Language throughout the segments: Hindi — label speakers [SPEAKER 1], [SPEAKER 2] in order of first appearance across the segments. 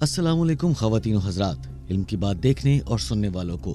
[SPEAKER 1] अस्सलामुअलैकुम ख़वातीन व हज़रात, इल्म की बात देखने और सुनने वालों को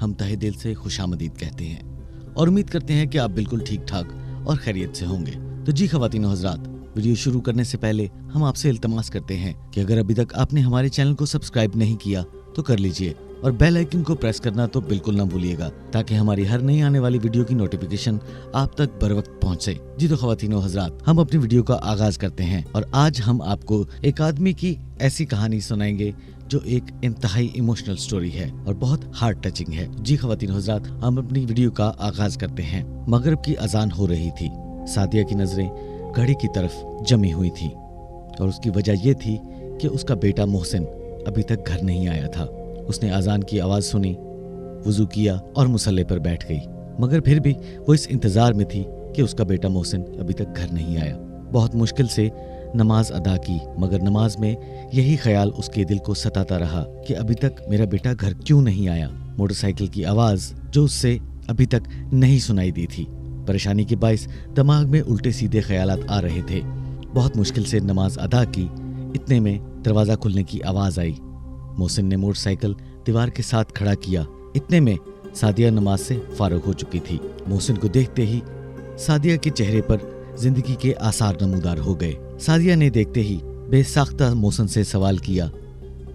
[SPEAKER 1] हम तहे दिल से खुशामदीद कहते हैं और उम्मीद करते हैं कि आप बिल्कुल ठीक ठाक और खैरियत से होंगे। तो जी ख़वातीन व हज़रात, वीडियो शुरू करने से पहले हम आपसे इल्तमास करते हैं कि अगर अभी तक आपने हमारे चैनल को सब्सक्राइब नहीं किया तो कर लीजिए और बेल आइकन को प्रेस करना तो बिल्कुल ना भूलिएगा, ताकि हमारी हर नई आने वाली वीडियो की नोटिफिकेशन आप तक बर वक्त पहुंचे। जी तो ख़वातीन व हज़रात, हम अपनी वीडियो का आगाज करते हैं और आज हम आपको एक आदमी की ऐसी कहानी सुनाएंगे जो एक इंतहाई इमोशनल स्टोरी है और बहुत हार्ट टचिंग है। जी ख़वातीन व हज़रात, हम अपनी वीडियो का आगाज करते हैं। मगरिब की अजान हो रही थी। सादिया की नजरें घड़ी की तरफ जमी हुई थी और उसकी वजह यह थी कि उसका बेटा मोहसिन अभी तक घर नहीं आया था। उसने अजान की आवाज सुनी, वुजू किया और मुसल्ले पर बैठ गई, मगर फिर भी वो इस इंतजार में थी कि उसका बेटा मोहसिन अभी तक घर नहीं आया। बहुत मुश्किल से नमाज अदा की, मगर नमाज में यही ख्याल उसके दिल को सताता रहा कि अभी तक मेरा बेटा घर क्यों नहीं आया। मोटरसाइकिल की आवाज जो उससे अभी तक नहीं सुनाई दी थी, परेशानी के बाइस दिमाग में उल्टे सीधे ख्यालात आ रहे थे। बहुत मुश्किल से नमाज अदा की, इतने में दरवाजा खुलने की आवाज आई। मोहसिन ने मोटरसाइकिल दीवार के साथ खड़ा किया। इतने में सादिया नमाज से फारुग हो चुकी थी। मोहसिन को देखते ही सादिया के चेहरे पर जिंदगी के आसार नमूदार हो गए। सादिया ने देखते ही बेसाख्ता मोहसिन से सवाल किया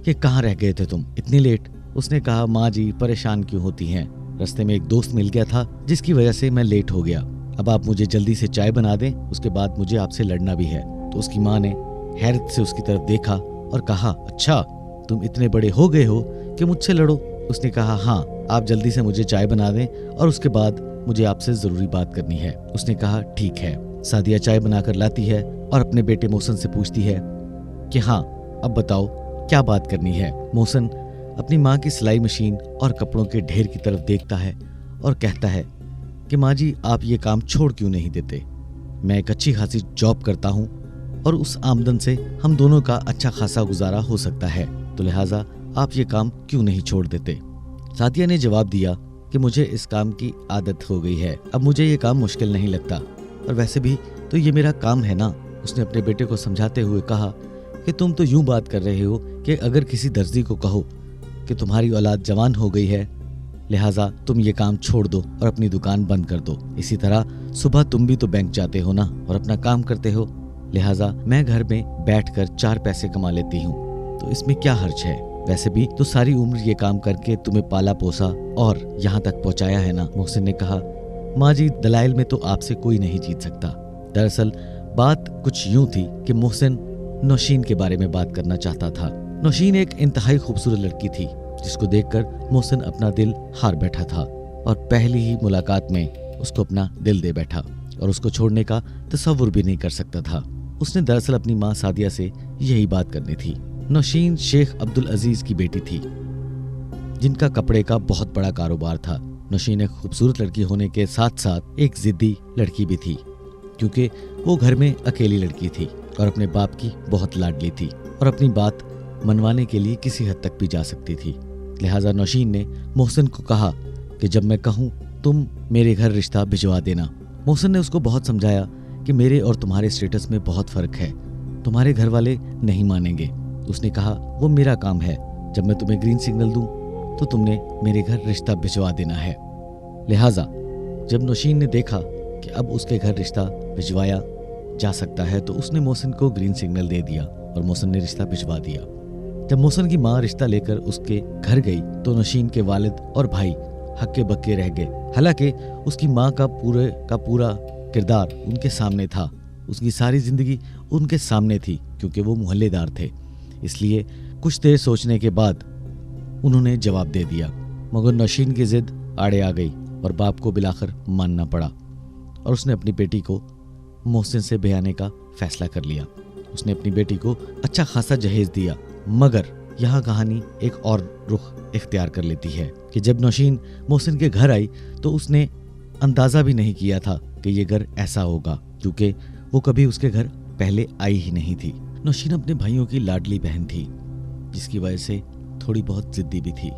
[SPEAKER 1] कि कहाँ रह गए थे तुम इतनी लेट। उसने कहा, माँ जी परेशान क्यों होती हैं, रास्ते में एक दोस्त मिल गया था जिसकी वजह से मैं लेट हो गया। अब आप मुझे जल्दी से चाय बना दें, उसके बाद मुझे आपसे लड़ना भी है। तो उसकी माँ ने हैरत से उसकी तरफ देखा और कहा, अच्छा तुम इतने बड़े हो गए हो कि मुझसे लड़ो। उसने कहा, हाँ आप जल्दी से मुझे चाय बना दें और उसके बाद मुझे आपसे जरूरी बात करनी है। उसने कहा, ठीक है। सादिया चाय बनाकर लाती है और अपने बेटे मोहसिन से पूछती है कि हाँ अब बताओ क्या बात करनी है। मोहसिन अपनी माँ की सिलाई मशीन और कपड़ों के ढेर की तरफ देखता है और कहता है कि माँ जी आप ये काम छोड़ क्यों नहीं देते। मैं एक अच्छी खासी जॉब करता हूँ और उस आमदन से हम दोनों का अच्छा खासा गुजारा हो सकता है, तो लिहाजा आप ये काम क्यों नहीं छोड़ देते। सादिया ने जवाब दिया कि मुझे इस काम की आदत हो गई है, अब मुझे ये काम मुश्किल नहीं लगता और वैसे भी तो ये मेरा काम है ना। उसने अपने बेटे को समझाते हुए कहा कि तुम तो यूं बात कर रहे हो कि अगर किसी दर्जी को कहो कि तुम्हारी औलाद जवान हो गई है, लिहाजा तुम ये काम छोड़ दो और अपनी दुकान बंद कर दो। इसी तरह सुबह तुम भी तो बैंक जाते हो ना और अपना काम करते हो, लिहाजा मैं घर में बैठकर 4 पैसे कमा लेती हूँ, तो इसमें क्या हर्ज है। वैसे भी तो सारी उम्र ये काम करके तुम्हें पाला पोसा और यहाँ तक पहुँचाया है ना। मोहसिन ने कहा, माँ जी दलाइल में तो आपसे कोई नहीं जीत सकता। दरअसल बात कुछ यूं थी कि मोहसिन नौशीन के बारे में बात करना चाहता था। नौशीन एक इंतहाई खूबसूरत लड़की थी जिसको देखकर मोहसिन अपना दिल हार बैठा था और पहली ही मुलाकात में उसको अपना दिल दे बैठा और उसको छोड़ने का तसव्वुर भी नहीं कर सकता था। उसने दरअसल अपनी माँ सादिया से यही बात करनी थी। नौशीन शेख अब्दुल अजीज की बेटी थी जिनका कपड़े का बहुत बड़ा कारोबार था। नौशीन एक खूबसूरत लड़की होने के साथ साथ एक जिद्दी लड़की भी थी, क्योंकि वो घर में अकेली लड़की थी और अपने बाप की बहुत लाडली थी और अपनी बात मनवाने के लिए किसी हद तक भी जा सकती थी। लिहाजा नौशीन ने मोहसिन को कहा कि जब मैं कहूँ तुम मेरे घर रिश्ता भिजवा देना। मोहसिन ने उसको बहुत समझाया कि मेरे और तुम्हारे स्टेटस में बहुत फर्क है, तुम्हारे घर वाले नहीं मानेंगे। उसने कहा, वो मेरा काम है, जब मैं तुम्हें ग्रीन सिग्नल दूं तो तुमने मेरे घर रिश्ता भिजवा देना है। लिहाजा जब नौशीन ने देखा कि अब उसके घर रिश्ता भिजवाया जा सकता है तो उसने मोहसिन को ग्रीन सिग्नल दे दिया और मोहसिन ने रिश्ता भिजवा दिया। जब मोहसिन की माँ रिश्ता लेकर उसके घर गई तो नौशीन के वालिद और भाई हक्के बक्के रह गए। हालांकि उसकी माँ का पूरा किरदार उनके सामने था, उसकी सारी जिंदगी उनके सामने थी, क्योंकि वो मोहल्लेदार थे। इसलिए कुछ देर सोचने के बाद उन्होंने जवाब दे दिया, मगर नौशीन की जिद आड़े आ गई और बाप को बिलाखिर मानना पड़ा और उसने अपनी बेटी को मोहसिन से ब्याने का फैसला कर लिया। उसने अपनी बेटी को अच्छा खासा जहेज दिया, मगर यहाँ कहानी एक और रुख इख्तियार कर लेती है कि जब नौशीन मोहसिन के घर आई तो उसने अंदाजा भी नहीं किया था कि ये घर ऐसा होगा, क्योंकि वो कभी उसके घर पहले आई ही नहीं थी। नौशीन अपने भाइयों की लाडली बहन थी, जिसकी वजह से थोड़ी बहुत जिद्दी भी थी।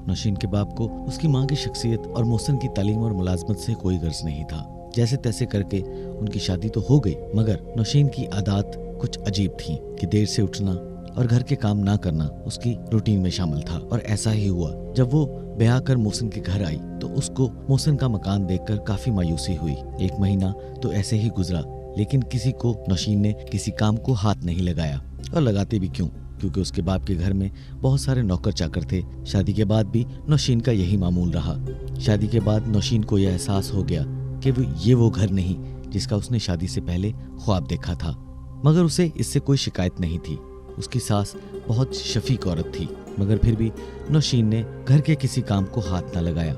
[SPEAKER 1] नौशीन के बाप को उसकी माँ की शख्सियत और मोहसिन की तालीम और मुलाजमत से कोई गर्ज नहीं था। जैसे तैसे करके उनकी शादी तो हो गई, मगर नौशीन की आदत कुछ अजीब थी कि देर से उठना और घर के काम ना करना उसकी रूटीन में शामिल था। और ऐसा ही हुआ। जब वो ब्याह कर मोहसिन के घर आई तो उसको मोहसिन का मकान देखकर काफी मायूसी हुई। 1 महीना तो ऐसे ही गुजरा, लेकिन किसी को नौशीन ने किसी काम को हाथ नहीं लगाया। और लगाते भी क्यों, क्योंकि उसके बाप के घर में बहुत सारे नौकर चाकर थे। शादी के बाद भी नौशीन का यही मामूल रहा। शादी के बाद नौशीन को यह एहसास हो गया कि वो घर नहीं जिसका उसने शादी से पहले ख्वाब देखा था। मगर उसे इससे कोई शिकायत नहीं थी। उसकी सास बहुत शफीक औरत थी, मगर फिर भी नौशीन ने घर के किसी काम को हाथ न लगाया।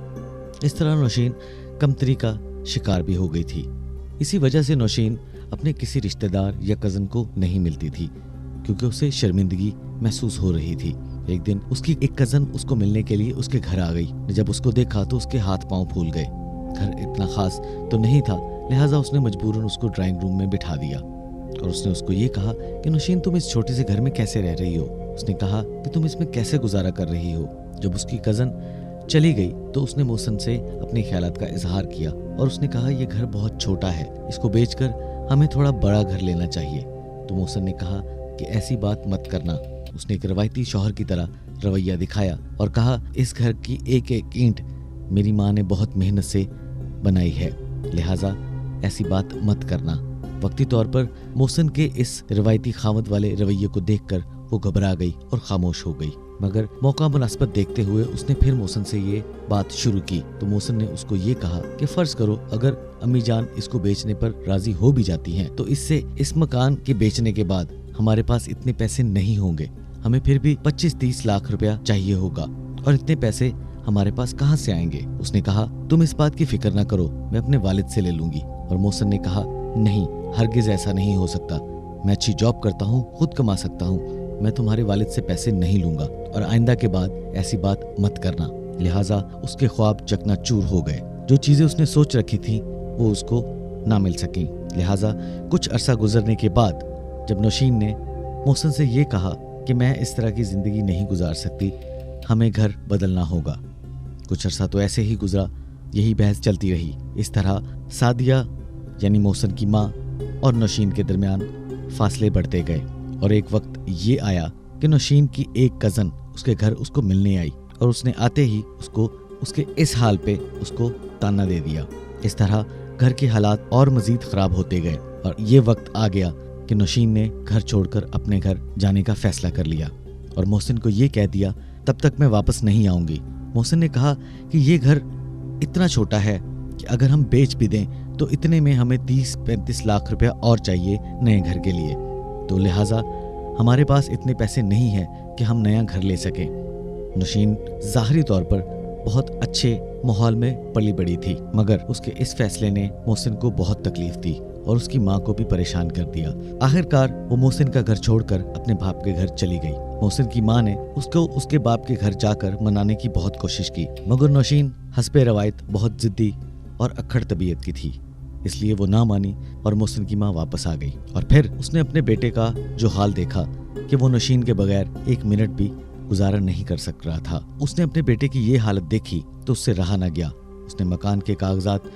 [SPEAKER 1] इस तरह नौशीन कमतरी का शिकार भी हो गई थी। इसी वजह से नौशीन अपने किसी रिश्तेदार या कजन को नहीं मिलती थी, क्योंकि उसे शर्मिंदगी महसूस हो रही थी। एक दिन उसकी एक कजन उसको मिलने के लिए उसके घर आ गई। जब उसको देखा तो उसके हाथ पांव फूल गए। घर इतना खास तो नहीं था, लिहाजा उसने मजबूरन उसको ड्राइंग रूम में बिठा दिया और उसने उसको ये कहा कि नौशीन, तुम इस छोटे से घर में कैसे रह रही हो। उसने कहा कि तुम इसमें कैसे गुजारा कर रही हो। जब उसकी कजन चली गई तो उसने मोहसिन से अपने ख्यालात का इजहार किया और उसने कहा, ये घर बहुत छोटा है, इसको बेचकर हमें थोड़ा बड़ा घर लेना चाहिए। तो मोहसिन ने कहा कि ऐसी बात मत करना। उसने एक रवायती शौहर की तरह रवैया दिखाया और कहा, इस घर की एक एक ईंट मेरी माँ ने बहुत मेहनत से बनाई है, लिहाजा ऐसी बात मत करना। वक्ती तौर पर मोहसिन के इस रवायती खामद वाले रवैये को देखकर वो घबरा गई और खामोश हो गई। मगर मौका मुनासिबत देखते हुए उसने फिर मोहसिन से ये बात शुरू की। तो मोहसिन ने उसको ये कहा कि फर्ज करो अगर अम्मी जान इसको बेचने पर राजी हो भी जाती हैं, तो इससे इस मकान के बेचने के बाद हमारे पास इतने पैसे नहीं होंगे। हमें फिर भी 25-30 लाख रुपया चाहिए होगा और इतने पैसे हमारे पास कहाँ से आएंगे। उसने कहा, तुम इस बात की फिक्र न करो, मैं अपने वालिद से ले लूंगी। और मोहसिन ने कहा, नहीं, हरगिज ऐसा नहीं हो सकता। मैं अच्छी जॉब करता हूँ, खुद कमा सकता हूँ, मैं तुम्हारे वालिद से पैसे नहीं लूंगा और आइंदा के बाद ऐसी बात मत करना। लिहाजा उसके ख्वाब चकनाचूर हो गए। जो चीजें उसने सोच रखी थी वो उसको ना मिल सकी। लिहाजा कुछ अरसा गुजरने के बाद जब नौशीन ने मोहसिन से ये कहा कि मैं इस तरह की जिंदगी नहीं गुजार सकती, हमें घर बदलना होगा। कुछ अरसा तो ऐसे ही गुजरा, यही बहस चलती रही। इस तरह सादिया यानी मोहसिन की माँ और नौशीन के दरमियान फासले बढ़ते गए और एक वक्त ये आया कि नौशीन की एक कजन उसके घर उसको मिलने आई और उसने आते ही उसको उसके इस हाल पे उसको ताना दे दिया। इस तरह घर के हालात और मजीद खराब होते गए और ये वक्त आ गया कि नौशीन ने घर छोड़कर अपने घर जाने का फैसला कर लिया और मोहसिन को ये कह दिया, तब तक मैं वापस नहीं आऊंगी। मोहसिन ने कहा कि ये घर इतना छोटा है कि अगर हम बेच भी दें तो इतने में हमें 30-35 लाख रुपया और चाहिए नए घर के लिए, तो लिहाजा हमारे पास इतने पैसे नहीं हैं कि हम नया घर ले सकें। नौशीन ज़ाहरी तौर पर बहुत अच्छे माहौल में पली बड़ी थी, मगर उसके इस फैसले ने मोहसिन को बहुत तकलीफ दी और उसकी माँ को भी परेशान कर दिया। आखिरकार वो मोहसिन का घर छोड़कर अपने बाप के घर चली गई। मोहसिन की माँ ने उसको उसके बाप के घर जाकर मनाने की बहुत कोशिश की, मगर नौशीन हस्बे रवायत बहुत जिद्दी और अक्खड़ तबीयत की थी, इसलिए वो ना मानी और मोहसिन की माँ वापस आ गई। और फिर उसने अपने बेटे का जो हाल देखा कि वो नौशीन के बगैर 1 मिनट भी गुजारा नहीं कर सक रहा था। उसने अपने बेटे की ये हालत देखी तो उससे रहा न गया। उसने मकान के कागजात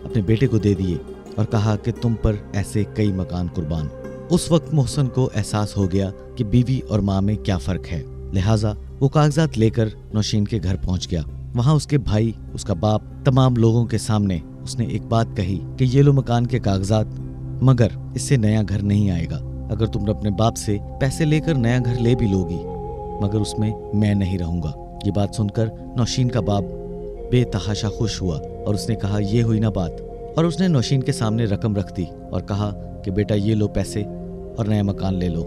[SPEAKER 1] अपने बेटे को दे दिए और कहा कि तुम पर ऐसे कई मकान कुर्बान। उस वक्त मोहसिन को एहसास हो गया कि बीवी और माँ में क्या फर्क है, लिहाजा वो कागजात लेकर नौशीन के घर पहुंच गया। वहां उसके भाई, उसका बाप, तमाम लोगों के सामने उसने एक बात कही कि ये लो मकान के कागजात, मगर इससे नया घर नहीं आएगा। अगर तुम अपने बाप से पैसे लेकर नया घर ले भी लोगी, मगर उसमें मैं नहीं रहूंगा। ये बात सुनकर नौशीन का बाप बेतहाशा खुश हुआ और उसने कहा, ये हुई ना बात। और उसने नौशीन के सामने रकम रख दी और कहा कि बेटा ये लो पैसे और नया मकान ले लो।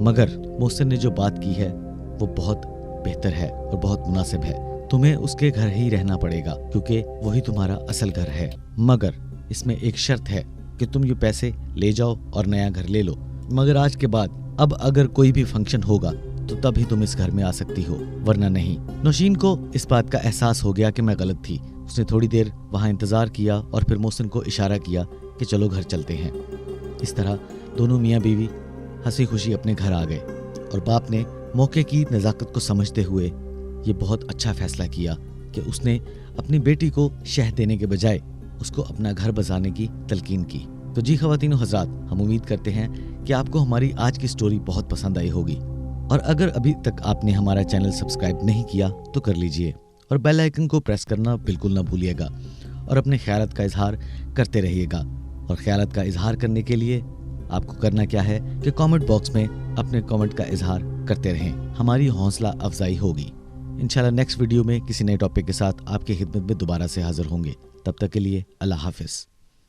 [SPEAKER 1] मगर मोहसिन ने जो बात की है वो बहुत बेहतर है और बहुत मुनासिब है। तुम्हें उसके घर ही रहना पड़ेगा क्योंकि वही तुम्हारा असल घर है, मगर इसमें एक शर्त है कि तुम ये पैसे ले जाओ और नया घर ले लो, मगर आज के बाद अब अगर कोई भी फंक्शन होगा तो तभी तुम इस घर में आ सकती हो, वरना नहीं। नौशीन को इस बात का एहसास हो गया कि मैं गलत थी। उसने थोड़ी देर वहां इंतजार किया और फिर मोहसिन को इशारा किया कि चलो घर चलते हैं। इस तरह दोनों मियाँ बीवी हंसी खुशी अपने घर आ गए और बाप ने मौके की नज़ाकत को समझते हुए ये बहुत अच्छा फैसला किया कि उसने अपनी बेटी को शह देने के बजाय उसको अपना घर बसाने की तलकीन की। तो जी ख़वातीन व हज़रात, हम उम्मीद करते हैं कि आपको हमारी आज की स्टोरी बहुत पसंद आई होगी। और अगर अभी तक आपने हमारा चैनल सब्सक्राइब नहीं किया तो कर लीजिए और बेल आइकन को प्रेस करना बिल्कुल ना भूलिएगा और अपने ख्यालात का इजहार करते रहिएगा। और ख्यालात का इजहार करने के लिए आपको करना क्या है कि कमेंट बॉक्स में अपने कमेंट का इजहार करते रहें, हमारी हौसला अफजाई होगी। इंशाल्लाह नेक्स्ट वीडियो में किसी नए टॉपिक के साथ आपकी खिदमत में दोबारा से हाजिर होंगे। तब तक के लिए अल्लाह हाफिज।